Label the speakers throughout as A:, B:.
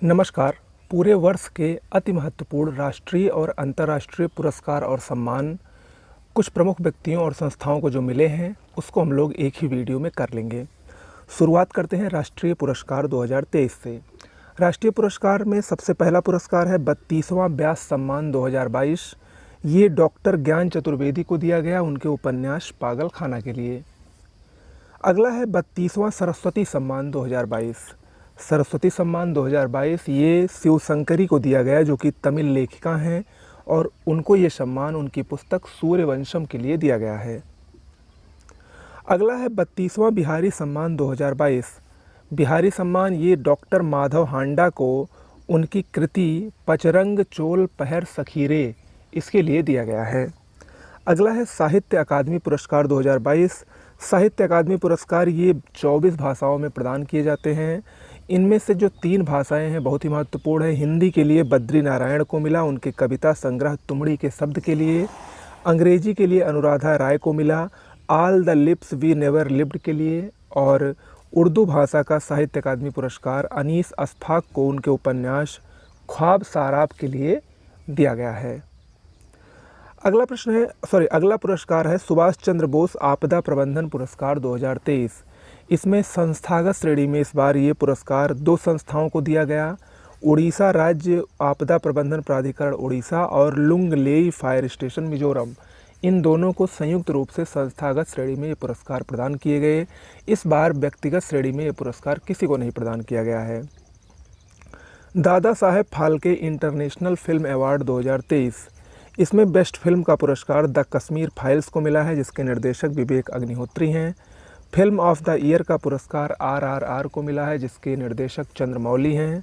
A: नमस्कार। पूरे वर्ष के अति महत्वपूर्ण राष्ट्रीय और अंतर्राष्ट्रीय पुरस्कार और सम्मान कुछ प्रमुख व्यक्तियों और संस्थाओं को जो मिले हैं, उसको हम लोग एक ही वीडियो में कर लेंगे। शुरुआत करते हैं राष्ट्रीय पुरस्कार 2023 से। राष्ट्रीय पुरस्कार में सबसे पहला पुरस्कार है 32वां व्यास सम्मान 2022। ये डॉक्टर ज्ञान चतुर्वेदी को दिया गया उनके उपन्यास पागलखाना के लिए। अगला है 32वां सरस्वती सम्मान 2022। सरस्वती सम्मान 2022 ये शिवशंकरी को दिया गया, जो कि तमिल लेखिका हैं, और उनको ये सम्मान उनकी पुस्तक सूर्यवंशम के लिए दिया गया है। अगला है 32वां बिहारी सम्मान 2022। बिहारी सम्मान ये डॉक्टर माधव हांडा को उनकी कृति पचरंग चोल पहर सखीरे इसके लिए दिया गया है। अगला है साहित्य अकादमी पुरस्कार 2022। साहित्य अकादमी पुरस्कार ये 24 भाषाओं में प्रदान किए जाते हैं। इनमें से जो 3 भाषाएं हैं बहुत ही महत्वपूर्ण है। हिंदी के लिए बद्री नारायण को मिला उनके कविता संग्रह तुमड़ी के शब्द के लिए। अंग्रेजी के लिए अनुराधा राय को मिला all the lives we never lived के लिए। और उर्दू भाषा का साहित्य अकादमी पुरस्कार अनीस अशफाक को उनके उपन्यास ख्वाब साराब के लिए दिया गया है। अगला पुरस्कार है सुभाष चंद्र बोस आपदा प्रबंधन पुरस्कार 2023। इसमें संस्थागत श्रेणी में इस बार ये पुरस्कार 2 संस्थाओं को दिया गया। उड़ीसा राज्य आपदा प्रबंधन प्राधिकरण उड़ीसा और लुंगलेई फायर स्टेशन मिजोरम, इन दोनों को संयुक्त रूप से संस्थागत श्रेणी में ये पुरस्कार प्रदान किए गए। इस बार व्यक्तिगत श्रेणी में ये पुरस्कार किसी को नहीं प्रदान किया गया है। Dada Saheb Phalke international film award 2023। इसमें बेस्ट फिल्म का पुरस्कार द कश्मीर फाइल्स को मिला है, जिसके निर्देशक विवेक अग्निहोत्री हैं। फिल्म ऑफ द ईयर का पुरस्कार RRR को मिला है, जिसके निर्देशक चंद्रमौली हैं।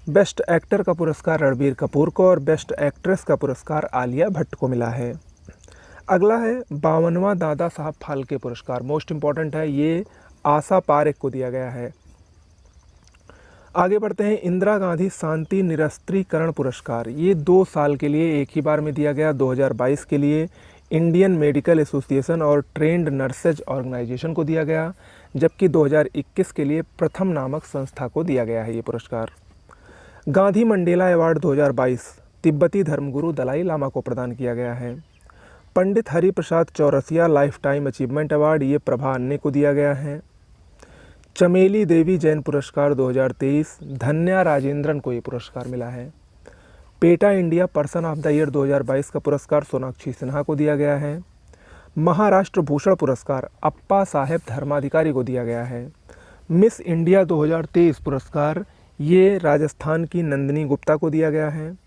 A: बेस्ट एक्टर का पुरस्कार रणबीर कपूर को और बेस्ट एक्ट्रेस का पुरस्कार आलिया भट्ट को मिला है। अगला है 52वां दादा साहब फाल्के पुरस्कार। मोस्ट इम्पॉर्टेंट है, ये आशा पारेख को दिया गया है। आगे बढ़ते हैं इंदिरा गांधी शांति निरस्त्रीकरण पुरस्कार। ये 2 साल के लिए एक ही बार में दिया गया। 2022 के लिए इंडियन मेडिकल एसोसिएशन और ट्रेंड नर्सेज ऑर्गेनाइजेशन को दिया गया, जबकि 2021 के लिए प्रथम नामक संस्था को दिया गया है ये पुरस्कार। गांधी मंडेला अवार्ड 2022 तिब्बती धर्मगुरु दलाई लामा को प्रदान किया गया है। Pandit Hariprasad Chaurasia lifetime achievement award ये प्रभा अन्ने को दिया गया है। चमेली देवी जैन पुरस्कार 2023 धन्या राजेंद्रन को ये पुरस्कार मिला है। PETA India person of the year 2022 का पुरस्कार सोनाक्षी सिन्हा को दिया गया है। महाराष्ट्र भूषण पुरस्कार अप्पा साहेब धर्माधिकारी को दिया गया है। मिस इंडिया 2023 पुरस्कार ये राजस्थान की नंदिनी गुप्ता को दिया गया है।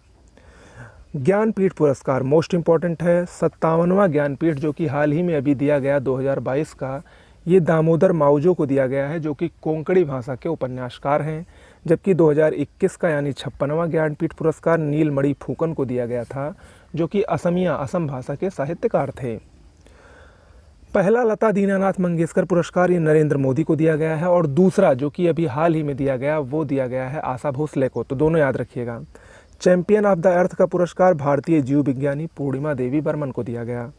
A: ज्ञानपीठ पुरस्कार मोस्ट इम्पॉर्टेंट है, 57वां ज्ञानपीठ जो कि हाल ही में अभी दिया गया 2022 का, ये दामोदर माउजो को दिया गया है, जो कि कोंकणी भाषा के उपन्यासकार हैं। जबकि 2021 का यानी 56वां ज्ञानपीठ पुरस्कार नीलमणि फूकन को दिया गया था, जो कि असम भाषा के साहित्यकार थे। पहला लता दीनानाथ मंगेशकर पुरस्कार ये नरेंद्र मोदी को दिया गया है, और दूसरा जो कि अभी हाल ही में दिया गया वो दिया गया है आशा भोसले को, तो दोनों याद रखिएगा। चैंपियन ऑफ द अर्थ का पुरस्कार भारतीय जीव विज्ञानी पूर्णिमा देवी बर्मन को दिया गया।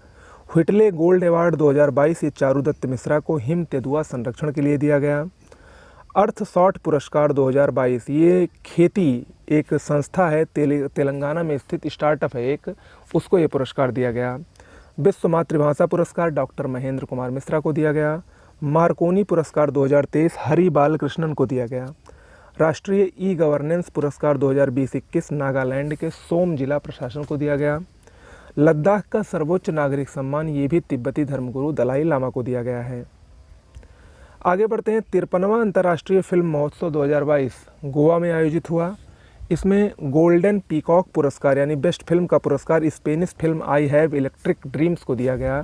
A: व्हिटले गोल्ड अवार्ड 2022 ये चारुदत्त मिश्रा को हिम तेंदुआ संरक्षण के लिए दिया गया। अर्थ शॉट पुरस्कार 2022 ये खेती एक संस्था है, तेलंगाना में स्थित स्टार्टअप है एक, उसको ये पुरस्कार दिया गया। विश्व मातृभाषा पुरस्कार डॉक्टर महेंद्र कुमार मिश्रा को दिया गया। मार्कोनी पुरस्कार 2023 हरि बालकृष्णन को दिया गया। राष्ट्रीय ई गवर्नेंस पुरस्कार 2020-21 नागालैंड के सोम जिला प्रशासन को दिया गया। लद्दाख का सर्वोच्च नागरिक सम्मान ये भी तिब्बती धर्मगुरु दलाई लामा को दिया गया है। आगे बढ़ते हैं 53वां अंतर्राष्ट्रीय फिल्म महोत्सव 2022 गोवा में आयोजित हुआ। इसमें गोल्डन पीकॉक पुरस्कार यानी बेस्ट फिल्म का पुरस्कार Spanish film I have electric dreams को दिया गया।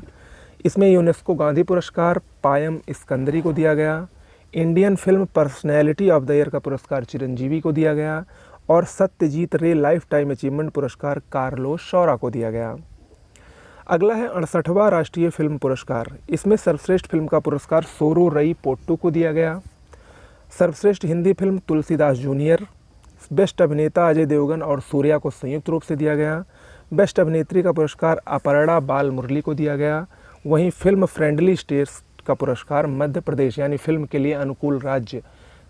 A: इसमें यूनेस्को गांधी पुरस्कार पायम इस्कंदरी को दिया गया। Indian film personality of the year का पुरस्कार चिरंजीवी को दिया गया, और सत्यजीत रे लाइफ टाइम अचीवमेंट पुरस्कार कार्लोस शौरा को दिया गया। अगला है 68वां राष्ट्रीय फिल्म पुरस्कार। इसमें सर्वश्रेष्ठ फिल्म का पुरस्कार सोरो रई पोट्टू को दिया गया। सर्वश्रेष्ठ Hindi film Tulsidas junior. Best अभिनेता अजय देवगन और सूर्या को संयुक्त रूप से दिया गया। बेस्ट अभिनेत्री का पुरस्कार अपर्णा बाल मुरली को दिया गया। वहीं फिल्म फ्रेंडली स्टेट्स का पुरस्कार मध्य प्रदेश यानी फिल्म के लिए अनुकूल राज्य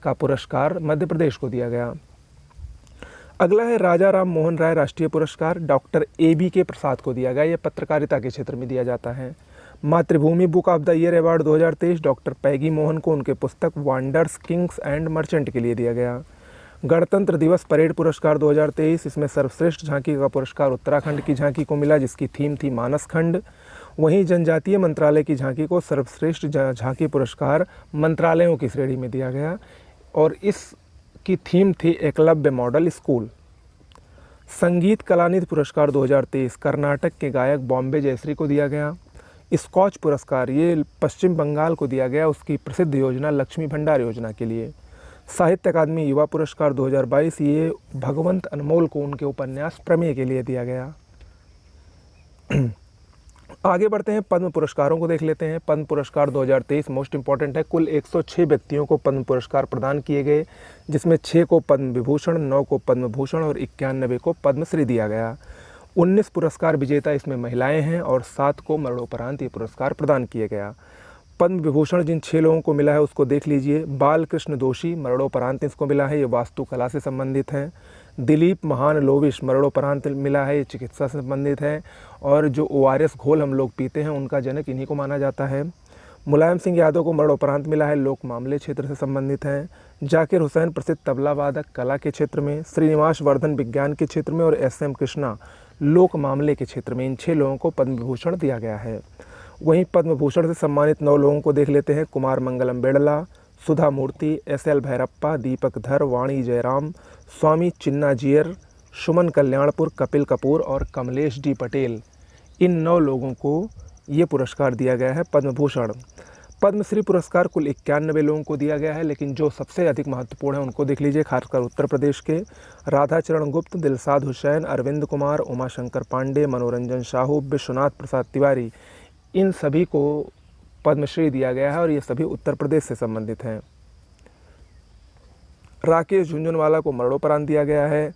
A: का पुरस्कार मध्य प्रदेश को दिया गया। अगला है राजा राम मोहन राय राष्ट्रीय पुरस्कार, डॉक्टर A.B.K. प्रसाद को दिया गया। ये पत्रकारिता के क्षेत्र में दिया जाता है। Mathrubhumi book of the year award 2023 doctor Peggy Mohan को उनके पुस्तक वंडर्स किंग्स एंड मर्चेंट के लिए दिया गया। गणतंत्र दिवस परेड पुरस्कार 2023, इसमें सर्वश्रेष्ठ झांकी का पुरस्कार उत्तराखंड की झांकी को मिला, जिसकी थीम थी मानस खंड। वहीं जनजातीय मंत्रालय की झांकी को सर्वश्रेष्ठ झांकी पुरस्कार मंत्रालयों की श्रेणी में दिया गया और इसकी थीम थी एकलव्य मॉडल स्कूल। संगीत कलानिधि पुरस्कार 2023 कर्नाटक के गायक बॉम्बे जयश्री को दिया गया। स्कॉच पुरस्कार ये पश्चिम बंगाल को दिया गया उसकी प्रसिद्ध योजना लक्ष्मी भंडार योजना के लिए। साहित्य अकादमी युवा पुरस्कार 2022 ये भगवंत अनमोल को उनके उपन्यास प्रमेय के लिए दिया गया। आगे बढ़ते हैं, पद्म पुरस्कारों को देख लेते हैं। पद्म पुरस्कार 2023 मोस्ट इंपॉर्टेंट है। कुल 106 व्यक्तियों को पद्म पुरस्कार प्रदान किए गए, जिसमें 6 को पद्म विभूषण, 9 को पद्म भूषण और 91 को पद्मश्री दिया गया। 19 पुरस्कार विजेता इसमें महिलाएं हैं और 7 को मरणोपरांत ये पुरस्कार प्रदान किया गया। पद्म विभूषण जिन 6 लोगों को मिला है उसको देख लीजिए। बालकृष्ण दोषी मरणोपरांत इसको मिला है, ये वास्तुकला से संबंधित है। दिलीप महान लोविश मरणोपरांत मिला है, ये चिकित्सा से संबंधित है। और जो ORS घोल हम लोग पीते हैं उनका जनक इन्हीं को माना जाता है। मुलायम सिंह यादव को मरणोपरांत मिला है, लोक मामले क्षेत्र से संबंधित हैं। जाकिर हुसैन प्रसिद्ध तबला वादक कला के क्षेत्र में, श्रीनिवास वर्धन विज्ञान के क्षेत्र में और SM कृष्णा लोक मामले के क्षेत्र में। इन 6 लोगों को पद्म विभूषण दिया गया है। वहीं पद्म भूषण से सम्मानित 9 लोगों को देख लेते हैं। कुमार मंगलम बिड़ला, सुधा मूर्ति, SL भैरप्पा, दीपक धर, वाणी जयराम, स्वामी चिन्नाजियर, सुमन कल्याणपुर, कपिल कपूर और कमलेश D पटेल। इन 9 लोगों को ये पुरस्कार दिया गया है पद्म भूषण। पद्मश्री पुरस्कार कुल 91 लोगों को दिया गया है, लेकिन जो सबसे अधिक महत्वपूर्ण है उनको देख लीजिए, खासकर उत्तर प्रदेश के। राधाचरण गुप्त, दिलसाद हुसैन, अरविंद कुमार, उमाशंकर पांडे, मनोरंजन साहू, विश्वनाथ प्रसाद तिवारी, इन सभी को पद्मश्री दिया गया है और ये सभी उत्तर प्रदेश से संबंधित हैं। राकेश झुंझुनवाला को मरणोपरांत दिया गया है।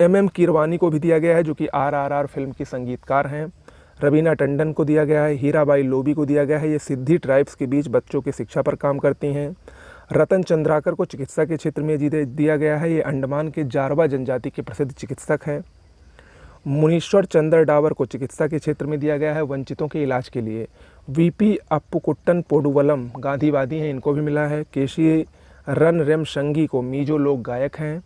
A: MM कीरवानी को भी दिया गया है, जो कि RRR फिल्म की संगीतकार हैं। रवीना टंडन को दिया गया है। हीराबाई लोबी को दिया गया है, ये सिद्धि ट्राइब्स के बीच बच्चों की शिक्षा पर काम करती हैं। रतन चंद्राकर को चिकित्सा के क्षेत्र में दिया गया है, ये अंडमान के जारवा जनजाति के प्रसिद्ध चिकित्सक हैं। मुनीश्वर चंद्र डावर को चिकित्सा के क्षेत्र में दिया गया है, वंचितों के इलाज के लिए। VP अप्पुकुट्टन पोडुवलम गांधीवादी हैं, इनको भी मिला है। केशी रन रेम शंगी को मीजो लोक गायक हैं।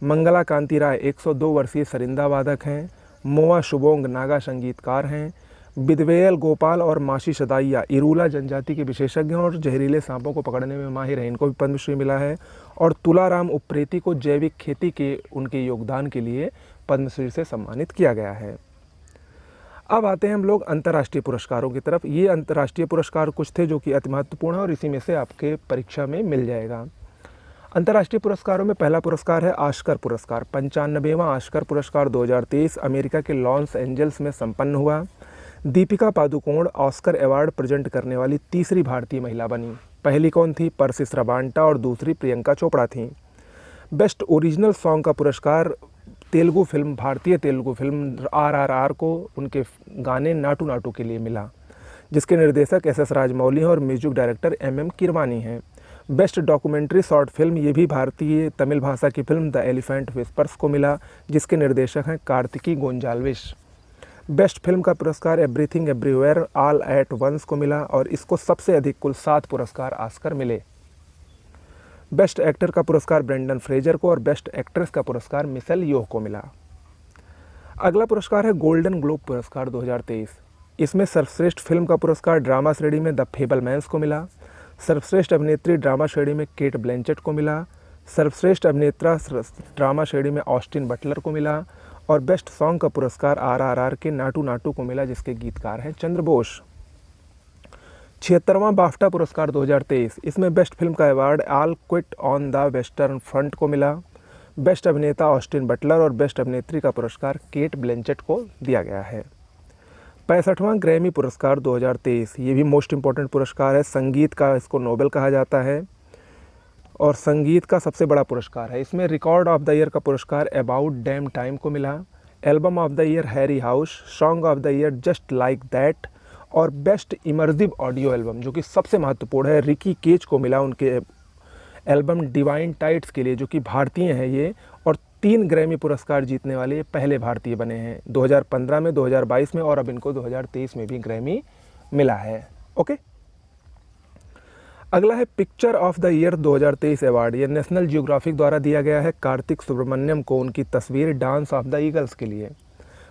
A: मंगला कांति राय 102 वर्षीय सरिंदा वादक हैं। मोआ शुबोंग नागा संगीतकार हैं। बिदवेयल गोपाल और माशी सदाइया इरूला जनजाति के विशेषज्ञ हैं और जहरीले सांपों को पकड़ने में माहिर हैं, इनको भी पद्मश्री मिला है। और तुलाराम उप्रेती को जैविक खेती के उनके योगदान के लिए पद्मश्री से सम्मानित किया गया है। अब आते हैं हम लोग अंतर्राष्ट्रीय पुरस्कारों की तरफ। ये अंतर्राष्ट्रीय पुरस्कार कुछ थे जो कि अति महत्वपूर्ण है और इसी में से आपके परीक्षा में मिल जाएगा। अंतर्राष्ट्रीय पुरस्कारों में पहला पुरस्कार है ऑस्कर पुरस्कार। 95वां ऑस्कर पुरस्कार 2023 अमेरिका के लॉस एंजल्स में संपन्न हुआ। Deepika Padukone Oscar award present करने वाली तीसरी भारतीय महिला बनी। पहली कौन थी? परसिस रबांटा और दूसरी प्रियंका चोपड़ा थी। बेस्ट ओरिजिनल सॉन्ग का पुरस्कार तेलुगु फिल्म, भारतीय तेलुगु फिल्म RRR को उनके गाने नाटू नाटू के लिए मिला, जिसके निर्देशक SS राजमौली हैं और म्यूजिक डायरेक्टर MM कीरवानी हैं। बेस्ट डॉक्यूमेंट्री शॉर्ट फिल्म ये भी भारतीय तमिल भाषा की फिल्म द एलिफेंट विस्पर्स को मिला, जिसके निर्देशक हैं कार्तिकी गोंजाल्विस। बेस्ट फिल्म का पुरस्कार everything everywhere all at once को मिला और इसको सबसे अधिक कुल 7 पुरस्कार ऑस्कर मिले। बेस्ट एक्टर का पुरस्कार ब्रेंडन फ्रेजर को और बेस्ट एक्ट्रेस का पुरस्कार मिशेल योह को मिला। अगला पुरस्कार है गोल्डन ग्लोब पुरस्कार 2023। इसमें सर्वश्रेष्ठ फिल्म का पुरस्कार ड्रामा श्रेणी में द फेबलमैन्स को मिला। सर्वश्रेष्ठ अभिनेत्री ड्रामा श्रेणी में केट ब्लैंचेट को मिला। सर्वश्रेष्ठ अभिनेता ड्रामा श्रेणी में ऑस्टिन बटलर को मिला और बेस्ट सॉन्ग का पुरस्कार RRR के नाटू नाटू को मिला, जिसके गीतकार हैं चंद्र बोस। 76वां बाफ्टा पुरस्कार 2023। इसमें बेस्ट फिल्म का award all quit on the western front को मिला। बेस्ट अभिनेता ऑस्टिन बटलर और बेस्ट अभिनेत्री का पुरस्कार केट ब्लैंचेट को दिया गया है। 65वां ग्रैमी पुरस्कार 2023। ये भी मोस्ट इम्पॉर्टेंट पुरस्कार है। संगीत का इसको नोबेल कहा जाता है और संगीत का सबसे बड़ा पुरस्कार है। इसमें रिकॉर्ड ऑफ द ईयर का पुरस्कार अबाउट डैम टाइम को मिला। Album of the year Harry house, song of the year just like that और बेस्ट इमर्सिव ऑडियो एल्बम, जो कि सबसे महत्वपूर्ण है, रिकी केज को मिला उनके एल्बम डिवाइन टाइड्स के लिए, जो कि भारतीय हैं ये, और 3 ग्रैमी पुरस्कार जीतने वाले ये पहले भारतीय बने हैं, 2015 में, 2022 में, और अब इनको 2023 में भी ग्रैमी मिला है। ओके, अगला है picture of the year 2023 award. ये नेशनल जियोग्राफिक द्वारा दिया गया है कार्तिक सुब्रमण्यम को उनकी तस्वीर डांस ऑफ द ईगल्स के लिए।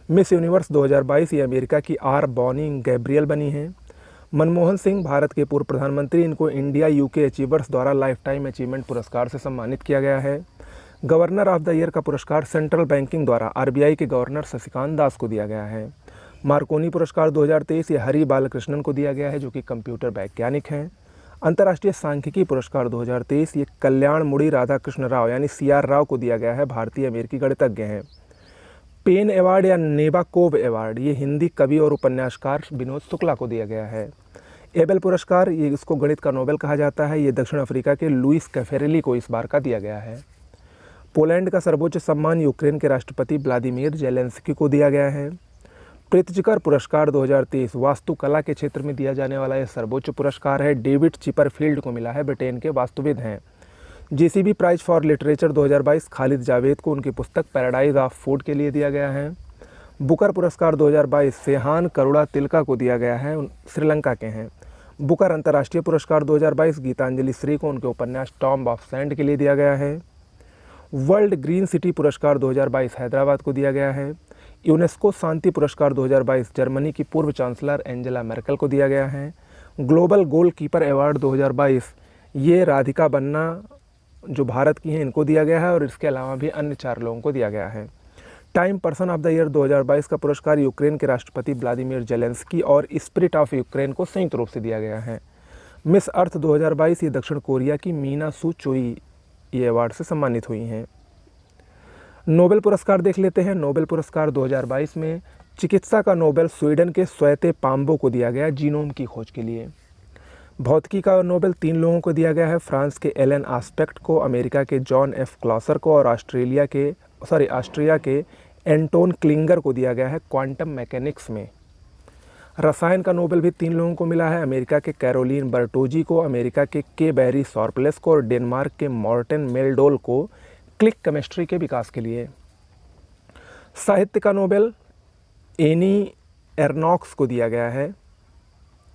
A: मिस यूनिवर्स 2022 ये अमेरिका की आर बॉनी गैब्रियल बनी हैं। मनमोहन सिंह भारत के पूर्व प्रधानमंत्री, इनको इंडिया यूके अचीवर्स द्वारा लाइफ टाइम अचीवमेंट पुरस्कार से सम्मानित किया गया है। गवर्नर ऑफ द ईयर का पुरस्कार सेंट्रल बैंकिंग द्वारा आरबीआई के गवर्नर शशिकांत दास को दिया गया है। मार्कोनी पुरस्कार 2023 ये हरि बालकृष्णन को दिया गया है, जो कि कंप्यूटर वैज्ञानिक हैं। अंतर्राष्ट्रीय सांख्यिकी पुरस्कार 2023 ये कल्याण मुड़ी राधाकृष्ण राव यानी CR राव को दिया गया है, भारतीय अमेरिकी गणितज्ञ हैं। पेन अवार्ड या नेबाकोव अवार्ड ये हिंदी कवि और उपन्यासकार विनोद शुक्ला को दिया गया है। एबेल पुरस्कार ये इसको गणित का नोबेल कहा जाता है, ये दक्षिण अफ्रीका के लुइस कैफेरेली को इस बार का दिया गया है। पोलैंड का सर्वोच्च सम्मान यूक्रेन के राष्ट्रपति व्लादिमीर जेलेंस्की को दिया गया है। प्रित्जकर पुरस्कार 2023 वास्तुकला के क्षेत्र में दिया जाने वाला यह सर्वोच्च पुरस्कार है, डेविड चिपरफील्ड को मिला है, ब्रिटेन के वास्तुविद हैं। JCB prize for literature 2022 Khalid Javed को उनकी पुस्तक पैराडाइज ऑफ फूड के लिए दिया गया है। बुकर पुरस्कार 2022 सेहान करुणा तिलका को दिया गया है, श्रीलंका के हैं। बुकर अंतर्राष्ट्रीय पुरस्कार 2022 गीतांजलि श्री को उनके उपन्यास टॉम्ब ऑफ सैंड के लिए दिया गया है। वर्ल्ड ग्रीन सिटी पुरस्कार 2022 हैदराबाद को दिया गया है। यूनेस्को शांति पुरस्कार 2022 जर्मनी की पूर्व चांसलर एंजेला मेर्केल को दिया गया है। ग्लोबल गोलकीपर अवार्ड 2022 ये राधिका बन्ना जो भारत की हैं इनको दिया गया है, और इसके अलावा भी अन्य 4 लोगों को दिया गया है। Time person of the year 2022 का पुरस्कार यूक्रेन के राष्ट्रपति व्लादिमीर जेलेंस्की और स्पिरिट ऑफ यूक्रेन को संयुक्त रूप से दिया गया है। मिस अर्थ 2022 ये दक्षिण कोरिया की मीना सू चोई ये अवार्ड से सम्मानित हुई हैं। नोबेल पुरस्कार देख लेते हैं। नोबेल पुरस्कार 2022 में चिकित्सा का नोबेल स्वीडन के स्वेते पाम्बो को दिया गया जीनोम की खोज के लिए। भौतिकी का नोबेल 3 लोगों को दिया गया है, फ्रांस के एलन आस्पेक्ट को, अमेरिका के जॉन F क्लॉसर को, और ऑस्ट्रिया के एंटोन क्लिंगर को दिया गया है क्वांटम मैकेनिक्स में। रसायन का नोबेल भी 3 लोगों को मिला है, अमेरिका के कैरोलिन बर्टोजी को, अमेरिका के बैरी सॉर्पलेस को, और डेनमार्क के मॉर्टेन मेलडोल को क्लिक केमिस्ट्री के विकास के लिए। साहित्य का नोबेल एनी एर्नॉक्स को दिया गया है,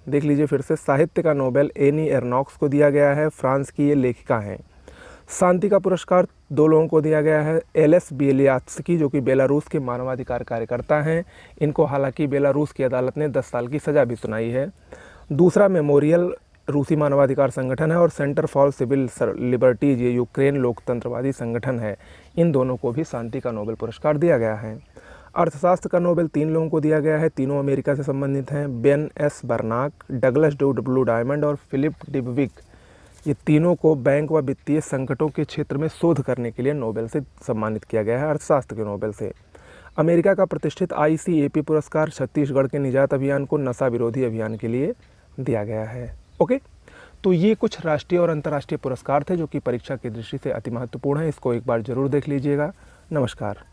A: देख लीजिए फिर से, साहित्य का नोबेल एनी एर्नॉक्स को दिया गया है, फ्रांस की ये लेखिका हैं। शांति का पुरस्कार 2 लोगों को दिया गया है, एलेस बिएलियात्स्की जो कि बेलारूस के मानवाधिकार कार्यकर्ता हैं, इनको हालांकि बेलारूस की अदालत ने 10 साल की सज़ा भी सुनाई है। दूसरा मेमोरियल रूसी मानवाधिकार संगठन है, और सेंटर फॉर सिविल लिबर्टीज ये यूक्रेन लोकतंत्रवादी संगठन है, इन दोनों को भी शांति का नोबेल पुरस्कार दिया गया है। अर्थशास्त्र का नोबेल 3 लोगों को दिया गया है, तीनों अमेरिका से संबंधित हैं, Ben S Bernanke, Douglas W Diamond और फिलिप डिबविक। ये तीनों को बैंक व वित्तीय संकटों के क्षेत्र में शोध करने के लिए नोबेल से सम्मानित किया गया है, अर्थशास्त्र के नोबेल से। अमेरिका का प्रतिष्ठित ICAP पुरस्कार छत्तीसगढ़ के निजात अभियान को नशा विरोधी अभियान के लिए दिया गया है। ओके, तो ये कुछ राष्ट्रीय और अंतर्राष्ट्रीय पुरस्कार थे जो कि परीक्षा की दृष्टि से अति महत्वपूर्ण है, इसको एक बार जरूर देख लीजिएगा। नमस्कार।